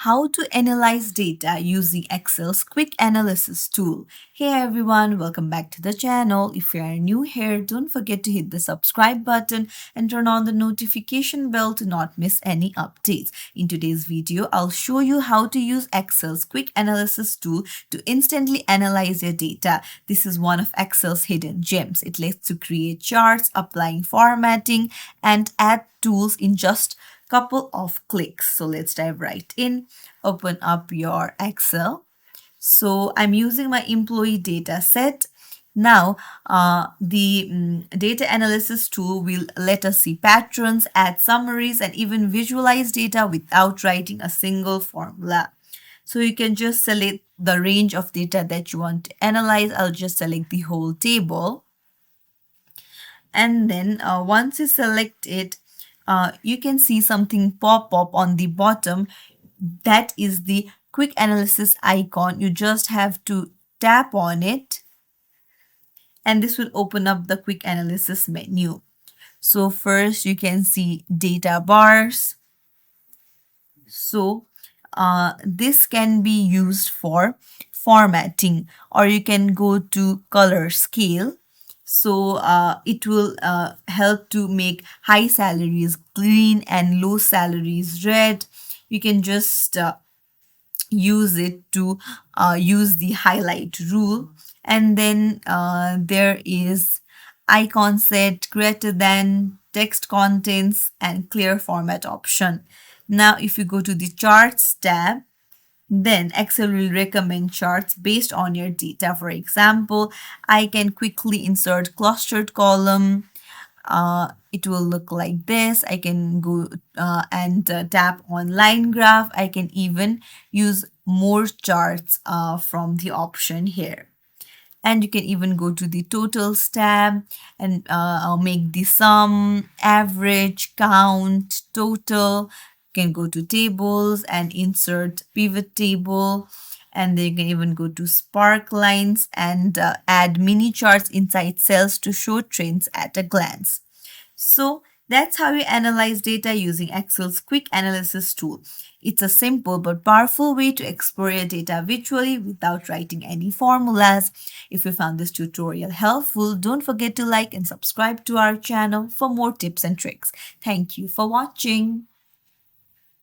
how to analyze data using Excel's quick analysis tool. Hey everyone, welcome back to the channel. If you are new here, don't forget to hit the subscribe button and turn on the notification bell to not miss any updates. In today's video, I'll show you how to use Excel's quick analysis tool to instantly analyze your data. This is one of Excel's hidden gems. It lets you create charts, applying formatting, and add tools in just couple of clicks. So let's dive right in. Open up your Excel. So I'm using my employee data set. Now, the data analysis tool will let us see patterns, add summaries, and even visualize data without writing a single formula. So you can just select the range of data that you want to analyze. I'll just select the whole table. And then once you select it, you can see something pop up on the bottom. That is the quick analysis icon. You just have to tap on it and this will open up the quick analysis menu. So first you can see data bars. So this can be used for formatting, or you can go to color scale. So it will help to make high salaries green and low salaries red. You can just use it to use the highlight rule. And then there is icon set, greater than, text contents, and clear format option. Now if you go to the charts tab, then Excel will recommend charts based on your data. For example, I can quickly insert clustered column. It will look like this. I can go and tap on line graph. I can even use more charts from the option here. And you can even go to the totals tab and make the sum, average, count, total. You can go to tables and insert pivot table. And then you can even go to sparklines and add mini charts inside cells to show trends at a glance. So that's how you analyze data using Excel's quick analysis tool. It's a simple but powerful way to explore your data visually without writing any formulas. If you found this tutorial helpful, don't forget to like and subscribe to our channel for more tips and tricks. Thank you for watching.